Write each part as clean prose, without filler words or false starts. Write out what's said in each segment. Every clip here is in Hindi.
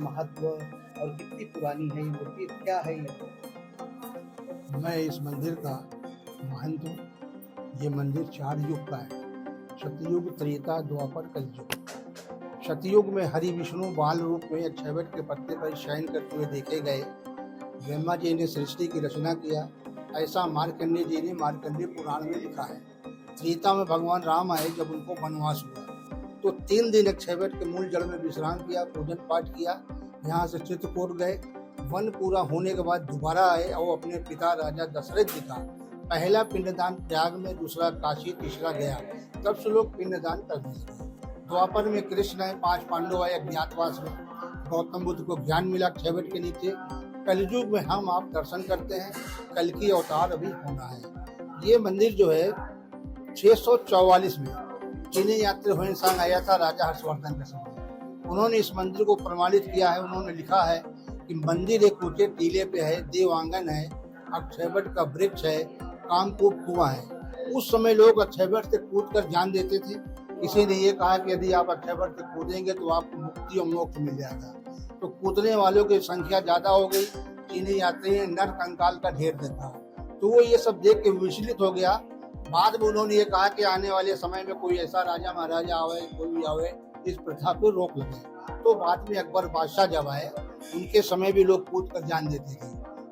महत्व और कितनी पुरानी है ये मूर्ति, क्या है ये? मैं इस मंदिर का महंत हूँ। ये मंदिर 4 युग का है, सतयुग, त्रेता, द्वापर, कलयुग। सतयुग में हरि विष्णु बाल रूप में अक्षयवट के पत्ते पर शयन करते हुए देखे गए। ब्रह्मा जी ने सृष्टि की रचना किया, ऐसा मार्कंडेय जी ने मार्कंडेय पुराण में लिखा है। त्रेता में भगवान राम आए जब उनको वनवास हुआ तो 3 दिन अक्षयवट के मूल जल में विश्राम किया, पूजन पाठ किया, यहाँ से चित्रकूट गए। वन पूरा होने के बाद दोबारा आए और अपने पिता राजा दशरथ जी का पहला पिंडदान प्रयाग में, दूसरा काशी, तीसरा गया। तब से लोग पिंडदान करने लगे। द्वापर में कृष्ण है, 5 पांडव आए अज्ञातवास में, गौतम बुद्ध को ज्ञान मिला अक्षयवट के नीचे। कलयुग में हम आप दर्शन करते हैं, कल की अवतार अभी होना है। ये मंदिर जो है 644 में चीनी यात्री हुएनसांग आया था राजा हर्षवर्धन के समय। उन्होंने इस मंदिर को प्रमाणित किया है। उन्होंने लिखा है कि मंदिर एक ऊंचे टीले पे है, देवांगन है, अक्षयवट का वृक्ष है, कामकूप कुआं है। उस समय लोग अक्षयवट से कूद कर जान देते थे। किसी ने ये कहा कि यदि आप अक्षयवट से कूदेंगे तो आपको मुक्ति और मोक्ष मिल जाएगा। तो कूदने वालों की संख्या ज्यादा हो गई। चीनी यात्री ने नर कंकाल का ढेर देखा तो वो ये सब देख के विचलित हो गया। बाद में उन्होंने ये कहा कि आने वाले समय में कोई ऐसा राजा महाराजा आवे, कोई भी आवे, इस प्रथा को रोक लगे। तो बाद में अकबर बादशाह जब आए, उनके समय भी लोग कूद कर जान देते थे।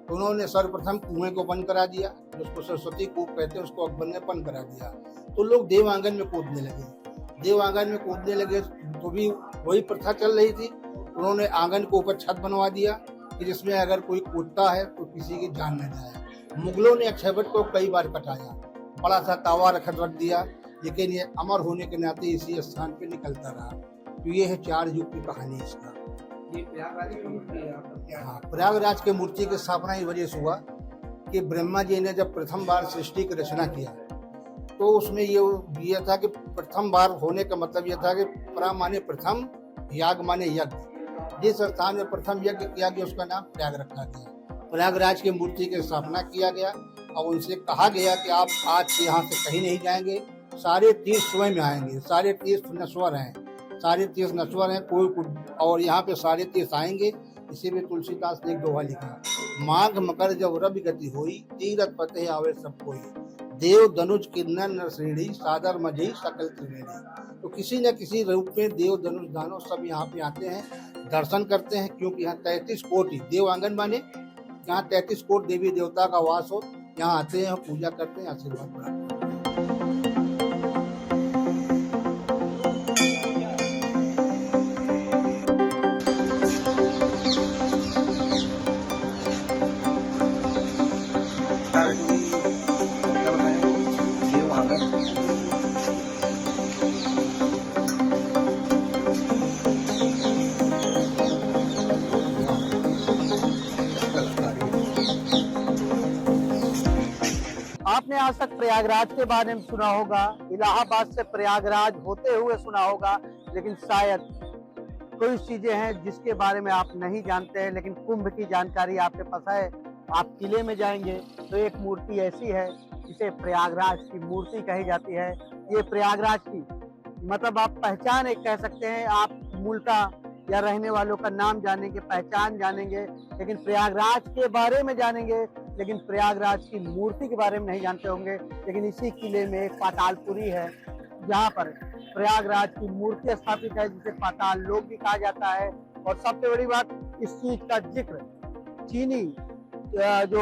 तो उन्होंने सर्वप्रथम कुएं को बंद करा दिया, जिसको सरस्वती कूप कहते हैं, उसको अकबर ने बंद करा दिया। तो लोग देव आंगन में कूदने लगे। देव आंगन में कूदने लगे तो भी वही प्रथा चल रही थी। उन्होंने आंगन के ऊपर छत बनवा दिया कि जिसमें अगर कोई कूदता है तो किसी की जान न जाए। मुगलों ने अक्षयवट को कई बार कटाया, बड़ा सा तावा रख दिया, लेकिन ये अमर होने के नाते इसी स्थान पे निकलता रहा। तो ये है 4 युग की कहानी इसका। ये प्रयागराज की मूर्ति है। हाँ, प्रयागराज के मूर्ति की स्थापना इस वजह से हुआ कि ब्रह्मा जी ने जब प्रथम बार सृष्टि की रचना किया तो उसमें ये था कि प्रथम बार होने का मतलब यह था कि प्रा माने प्रथम, याग माने यज्ञ। जिस स्थान में प्रथम यज्ञ किया गया उसका नाम प्रयाग रखा गया। प्रयागराज की मूर्ति की स्थापना किया गया और उनसे कहा गया कि आप आज से यहाँ से कहीं नहीं जाएंगे, सारे तीर्थ स्वयं में आएंगे। सारे तीर्थ नश्वर हैं, सारे तीर्थ नश्वर हैं, कोई और यहाँ पे सारे तीर्थ आएंगे। इसी में तुलसीदास ने एक दोहा लिखा, माघ मकर जब रवि गति हुई, तीरथ पते आवे सब कोई, देव धनुष किन्नर नर श्रेणी, सादर मझई सकल त्रिवेणी। तो किसी न किसी रूप में देव धनुष दानव सब यहाँ पे आते हैं, दर्शन करते हैं, क्योंकि यहाँ 33 कोटि देव आंगन माने यहाँ 33 कोटि देवी देवता का वास हो। यहाँ आते हैं, पूजा करते हैं, आशीर्वाद प्राप्त करते हैं। आपने आज तक प्रयागराज के बारे में सुना होगा, इलाहाबाद से प्रयागराज होते हुए सुना होगा, लेकिन शायद कोई चीजें हैं जिसके बारे में आप नहीं जानते हैं। लेकिन कुंभ की जानकारी आपके पास है। आप किले में जाएंगे तो एक मूर्ति ऐसी है जिसे प्रयागराज की मूर्ति कही जाती है। ये प्रयागराज की मतलब आप पहचान एक कह सकते हैं। आप मूलतः या रहने वालों का नाम जानेंगे, पहचान जानेंगे, लेकिन प्रयागराज के बारे में जानेंगे, लेकिन प्रयागराज की मूर्ति के बारे में नहीं जानते होंगे। लेकिन इसी किले में एक पातालपुरी है जहाँ पर प्रयागराज की मूर्ति स्थापित है, जिसे पाताल लोक भी कहा जाता है। और सबसे बड़ी बात, इस चीज का जिक्र चीनी जो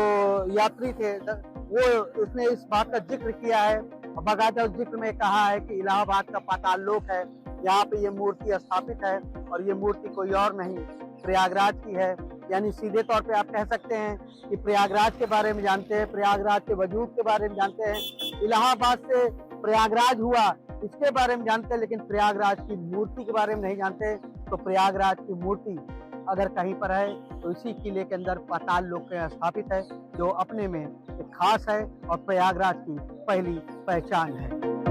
यात्री थे वो उसने इस बात का जिक्र किया है। बाकायदा उस जिक्र में कहा है कि इलाहाबाद का पाताल लोक है, यहाँ पे ये मूर्ति स्थापित है और ये मूर्ति कोई और नहीं प्रयागराज की है। यानी सीधे तौर पे आप कह सकते हैं कि प्रयागराज के बारे में जानते हैं, प्रयागराज के वजूद के बारे में जानते हैं, इलाहाबाद से प्रयागराज हुआ इसके बारे में जानते हैं, लेकिन प्रयागराज की मूर्ति के बारे में नहीं जानते। तो प्रयागराज की मूर्ति अगर कहीं पर है तो इसी किले के अंदर पाताल लोक में स्थापित है, जो अपने में एक खास है और प्रयागराज की पहली पहचान है।